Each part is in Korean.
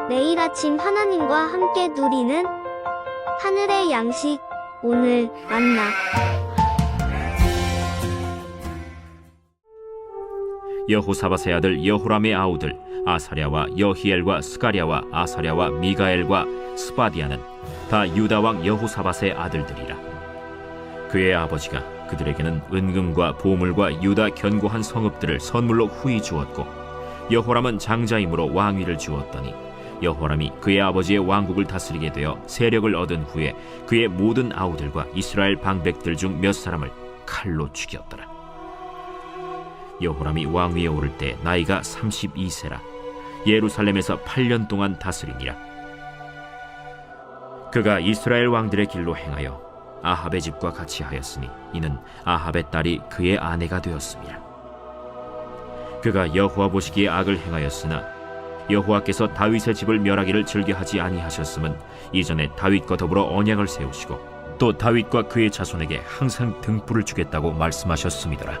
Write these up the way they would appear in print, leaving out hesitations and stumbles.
매일 아침 하나님과 함께 누리는 하늘의 양식, 오늘 만나. 여호사밧의 아들 여호람의 아우들 아사랴와 여히엘과 스가랴와 아사랴와 미가엘과 스바디아는 다 유다 왕 여호사밧의 아들들이라. 그의 아버지가 그들에게는 은금과 보물과 유다 견고한 성읍들을 선물로 후히 주었고, 여호람은 장자이므로 왕위를 주었더니 여호람이 그의 아버지의 왕국을 다스리게 되어 세력을 얻은 후에 그의 모든 아우들과 이스라엘 방백들 중 몇 사람을 칼로 죽였더라. 여호람이 왕위에 오를 때 나이가 32세라 예루살렘에서 8년 동안 다스리니라. 그가 이스라엘 왕들의 길로 행하여 아합의 집과 같이 하였으니 이는 아합의 딸이 그의 아내가 되었습니다. 그가 여호와 보시기에 악을 행하였으나 여호와께서 다윗의 집을 멸하기를 즐겨하지 아니하셨음은 이전에 다윗과 더불어 언약을 세우시고 또 다윗과 그의 자손에게 항상 등불을 주겠다고 말씀하셨음이더라.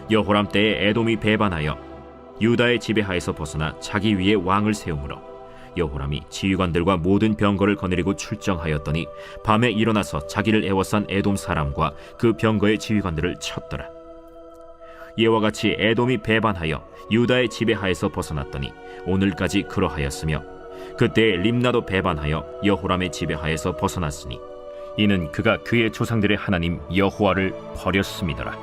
여호람 때에 에돔이 배반하여 유다의 지배하에서 벗어나 자기 위에 왕을 세우므로 여호람이 지휘관들과 모든 병거를 거느리고 출정하였더니 밤에 일어나서 자기를 애워싼 에돔 사람과 그 병거의 지휘관들을 쳤더라. 이와 같이 에돔이 배반하여 유다의 지배하에서 벗어났더니 오늘까지 그러하였으며, 그때 림나도 배반하여 여호람의 지배하에서 벗어났으니 이는 그가 그의 조상들의 하나님 여호와를 버렸음이더라.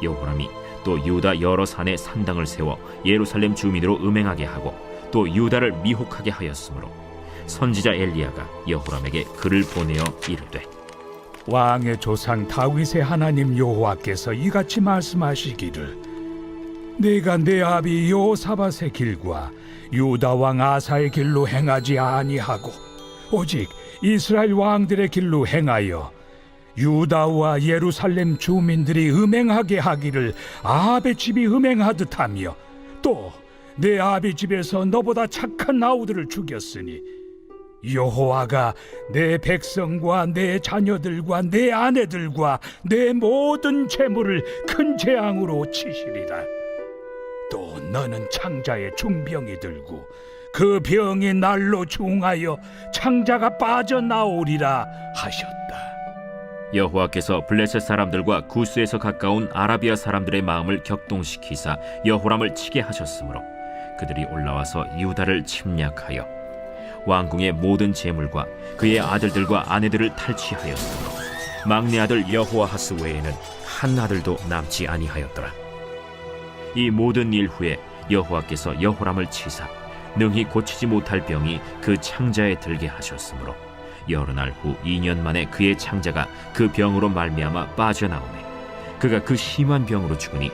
여호람이 또 유다 여러 산에 산당을 세워 예루살렘 주민으로 음행하게 하고 또 유다를 미혹하게 하였으므로 선지자 엘리야가 여호람에게 글을 보내어 이르되, 왕의 조상 다윗의 하나님 여호와께서 이같이 말씀하시기를, 내가 내 아비 여호사밧의 길과 유다 왕 아사의 길로 행하지 아니하고 오직 이스라엘 왕들의 길로 행하여 유다와 예루살렘 주민들이 음행하게 하기를 아합의 집이 음행하듯 하며 또 내 아비 집에서 너보다 착한 아우들을 죽였으니 여호와가 내 백성과 내 자녀들과 내 아내들과 내 모든 재물을 큰 재앙으로 치시리라. 또 너는 창자에 중병이 들고 그 병이 날로 중하여 창자가 빠져나오리라 하셨다. 여호와께서 블레셋 사람들과 구스에서 가까운 아라비아 사람들의 마음을 격동시키사 여호람을 치게 하셨으므로 그들이 올라와서 유다를 침략하여 왕궁의 모든 재물과 그의 아들들과 아내들을 탈취하였으므로 막내 아들 여호아하스 외에는 한 아들도 남지 아니하였더라. 이 모든 일 후에 여호와께서 여호람을 치사 능히 고치지 못할 병이 그 창자에 들게 하셨으므로 여러 날 후 2년 만에 그의 창자가 그 병으로 말미암아 빠져나오매 그가 그 심한 병으로 죽으니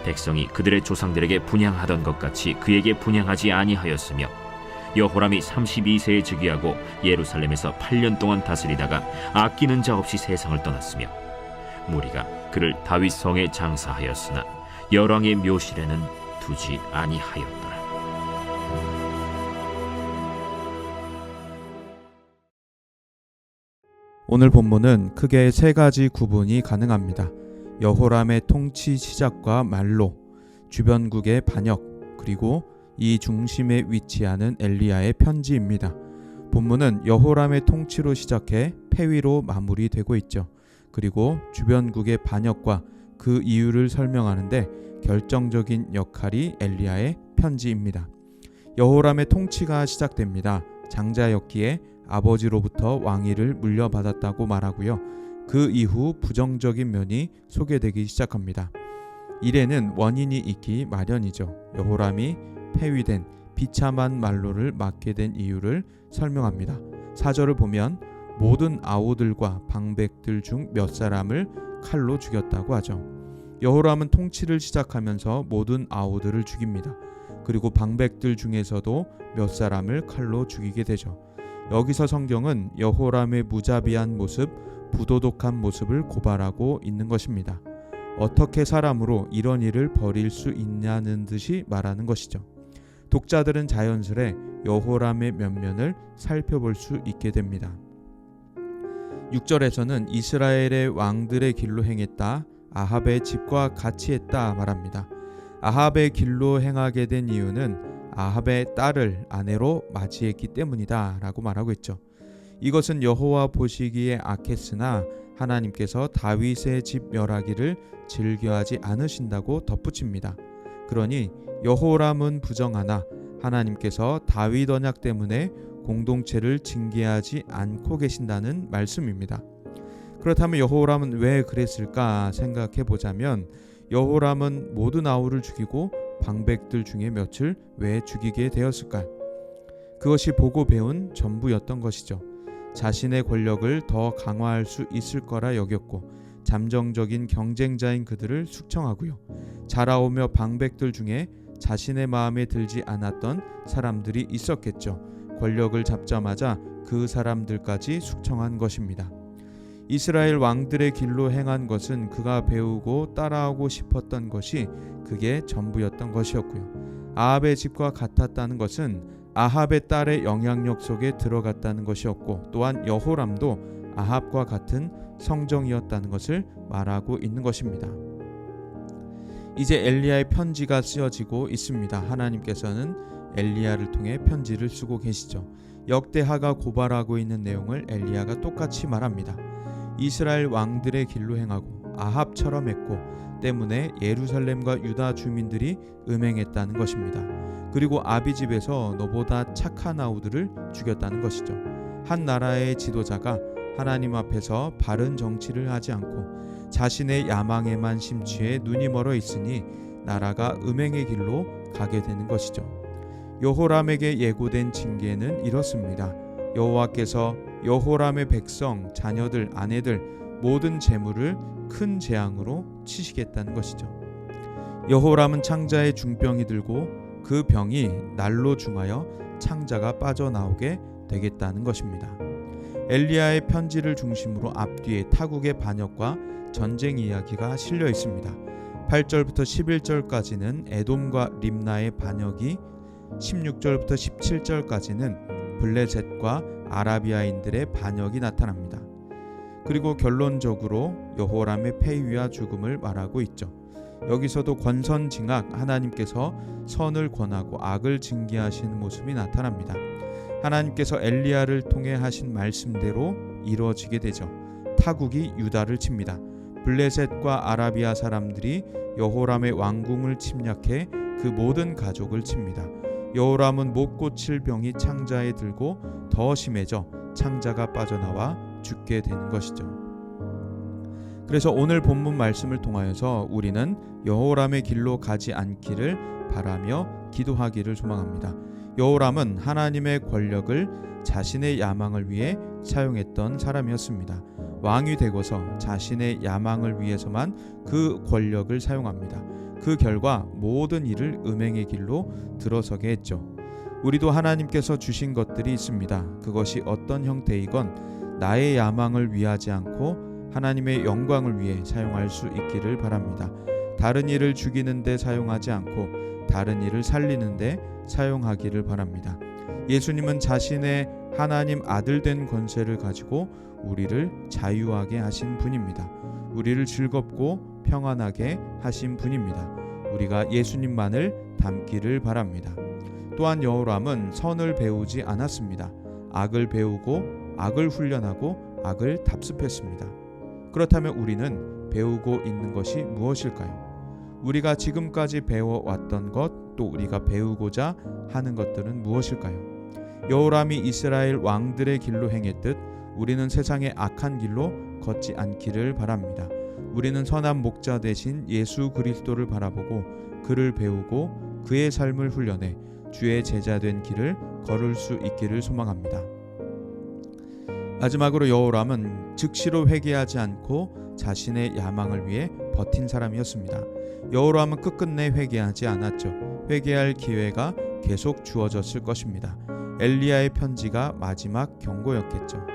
백성이 그들의 조상들에게 분향하던 것 같이 그에게 분향하지 아니하였으며, 여호람이 32세에 즉위하고 예루살렘에서 8년 동안 다스리다가 아끼는 자 없이 세상을 떠났으며, 무리가 그를 다윗 성에 장사하였으나 열왕의 묘실에는 두지 아니하였더라. 오늘 본문은 크게 세 가지 구분이 가능합니다. 여호람의 통치 시작과 말로, 주변국의 반역, 그리고 이 중심에 위치하는 엘리야의 편지입니다. 본문은 여호람의 통치로 시작해 폐위로 마무리되고 있죠. 그리고 주변국의 반역과 그 이유를 설명하는데 결정적인 역할이 엘리야의 편지입니다. 여호람의 통치가 시작됩니다. 장자였기에 아버지로부터 왕위를 물려받았다고 말하고요. 그 이후 부정적인 면이 소개되기 시작합니다. 일에는 원인이 있기 마련이죠. 여호람이 폐위된 비참한 말로를 맡게 된 이유를 설명합니다. 4절을 보면 모든 아우들과 방백들 중 몇 사람을 칼로 죽였다고 하죠. 여호람은 통치를 시작하면서 모든 아우들을 죽입니다. 그리고 방백들 중에서도 몇 사람을 칼로 죽이게 되죠. 여기서 성경은 여호람의 무자비한 모습, 부도덕한 모습을 고발하고 있는 것입니다. 어떻게 사람으로 이런 일을 벌일 수 있냐는 듯이 말하는 것이죠. 독자들은 자연스레 여호람의 면면을 살펴볼 수 있게 됩니다. 6절에서는 이스라엘의 왕들의 길로 행했다, 아합의 집과 같이 했다 말합니다. 아합의 길로 행하게 된 이유는 아합의 딸을 아내로 맞이했기 때문이다 라고 말하고 있죠. 이것은 여호와 보시기에 악했으나 하나님께서 다윗의 집 멸하기를 즐겨하지 않으신다고 덧붙입니다. 그러니 여호람은 부정하나 하나님께서 다윗 언약 때문에 공동체를 징계하지 않고 계신다는 말씀입니다. 그렇다면 여호람은 왜 그랬을까 생각해 보자면 여호람은 모든 아우를 죽이고 방백들 중에 몇을 왜 죽이게 되었을까? 그것이 보고 배운 전부였던 것이죠. 자신의 권력을 더 강화할 수 있을 거라 여겼고 잠정적인 경쟁자인 그들을 숙청하고요. 자라오며 방백들 중에 자신의 마음에 들지 않았던 사람들이 있었겠죠. 권력을 잡자마자 그 사람들까지 숙청한 것입니다. 이스라엘 왕들의 길로 행한 것은 그가 배우고 따라하고 싶었던 것이 그게 전부였던 것이었고요. 아합의 집과 같았다는 것은 아합의 딸의 영향력 속에 들어갔다는 것이었고 또한 여호람도 아합과 같은 성정이었다는 것을 말하고 있는 것입니다. 이제 엘리야의 편지가 쓰여지고 있습니다. 하나님께서는 엘리야를 통해 편지를 쓰고 계시죠. 역대하가 고발하고 있는 내용을 엘리야가 똑같이 말합니다. 이스라엘 왕들의 길로 행하고 아합처럼 했고 때문에 예루살렘과 유다 주민들이 음행했다는 것입니다. 그리고 아비집에서 너보다 착한 아우들을 죽였다는 것이죠. 한 나라의 지도자가 하나님 앞에서 바른 정치를 하지 않고 자신의 야망에만 심취해 눈이 멀어 있으니 나라가 음행의 길로 가게 되는 것이죠. 여호람에게 예고된 징계는 이렇습니다. 여호와께서 여호람의 백성, 자녀들, 아내들 모든 재물을 큰 재앙으로 치시겠다는 것이죠. 여호람은 창자에 중병이 들고 그 병이 날로 중하여 창자가 빠져나오게 되겠다는 것입니다. 엘리야의 편지를 중심으로 앞뒤에 타국의 반역과 전쟁 이야기가 실려 있습니다. 8절부터 11절까지는 에돔과 림나의 반역이, 16절부터 17절까지는 블레셋과 아라비아인들의 반역이 나타납니다. 그리고 결론적으로 여호람의 폐위와 죽음을 말하고 있죠. 여기서도 권선징악, 하나님께서 선을 권하고 악을 징계하시는 모습이 나타납니다. 하나님께서 엘리야를 통해 하신 말씀대로 이루어지게 되죠. 타국이 유다를 칩니다. 블레셋과 아라비아 사람들이 여호람의 왕궁을 침략해 그 모든 가족을 칩니다. 여호람은 못 고칠 병이 창자에 들고 더 심해져 창자가 빠져나와 죽게 되는 것이죠. 그래서 오늘 본문 말씀을 통하여서 우리는 여호람의 길로 가지 않기를 바라며 기도하기를 소망합니다. 여호람은 하나님의 권력을 자신의 야망을 위해 사용했던 사람이었습니다. 왕이 되고서 자신의 야망을 위해서만 그 권력을 사용합니다. 그 결과 모든 일을 음행의 길로 들어서게 했죠. 우리도 하나님께서 주신 것들이 있습니다. 그것이 어떤 형태이건 나의 야망을 위하지 않고 하나님의 영광을 위해 사용할 수 있기를 바랍니다. 다른 일을 죽이는 데 사용하지 않고 다른 일을 살리는 데 사용하기를 바랍니다. 예수님은 자신의 하나님 아들 된 권세를 가지고 우리를 자유하게 하신 분입니다. 우리를 즐겁고 평안하게 하신 분입니다. 우리가 예수님만을 닮기를 바랍니다. 또한 여호람은 선을 배우지 않았습니다. 악을 배우고 악을 훈련하고 악을 답습했습니다. 그렇다면 우리는 배우고 있는 것이 무엇일까요? 우리가 지금까지 배워왔던 것, 또 우리가 배우고자 하는 것들은 무엇일까요? 여호람이 이스라엘 왕들의 길로 행했듯 우리는 세상의 악한 길로 걷지 않기를 바랍니다. 우리는 선한 목자 되신 예수 그리스도를 바라보고 그를 배우고 그의 삶을 훈련해 주의 제자된 길을 걸을 수 있기를 소망합니다. 마지막으로 여호람은 즉시로 회개하지 않고 자신의 야망을 위해 버틴 사람이었습니다. 여호람은 끝끝내 회개하지 않았죠. 회개할 기회가 계속 주어졌을 것입니다. 엘리야의 편지가 마지막 경고였겠죠.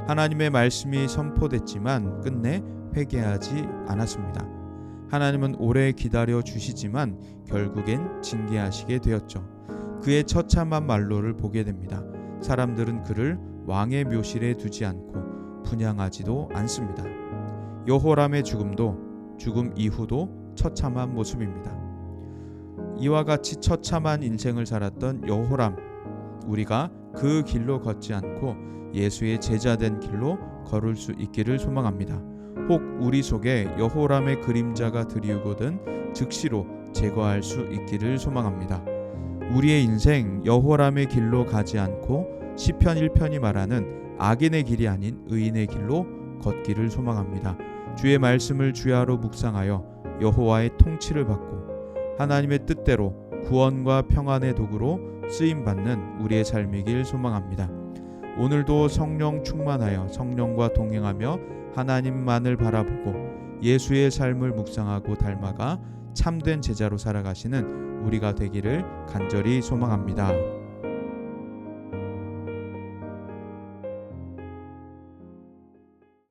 하나님의 말씀이 선포됐지만 끝내 회개하지 않았습니다. 하나님은 오래 기다려 주시지만 결국엔 징계하시게 되었죠. 그의 처참한 말로를 보게 됩니다. 사람들은 그를 왕의 묘실에 두지 않고 분향하지도 않습니다. 여호람의 죽음도 죽음 이후도 처참한 모습입니다. 이와 같이 처참한 인생을 살았던 여호람, 우리가 그 길로 걷지 않고 예수의 제자된 길로 걸을 수 있기를 소망합니다. 혹 우리 속에 여호람의 그림자가 드리우거든 즉시로 제거할 수 있기를 소망합니다. 우리의 인생 여호람의 길로 가지 않고 시편 1편이 말하는 악인의 길이 아닌 의인의 길로 걷기를 소망합니다. 주의 말씀을 주야로 묵상하여 여호와의 통치를 받고 하나님의 뜻대로 구원과 평안의 도구로 쓰임받는 우리의 삶이길 소망합니다. 오늘도 성령 충만하여 성령과 동행하며 하나님만을 바라보고 예수의 삶을 묵상하고 닮아가 참된 제자로 살아가시는 우리가 되기를 간절히 소망합니다.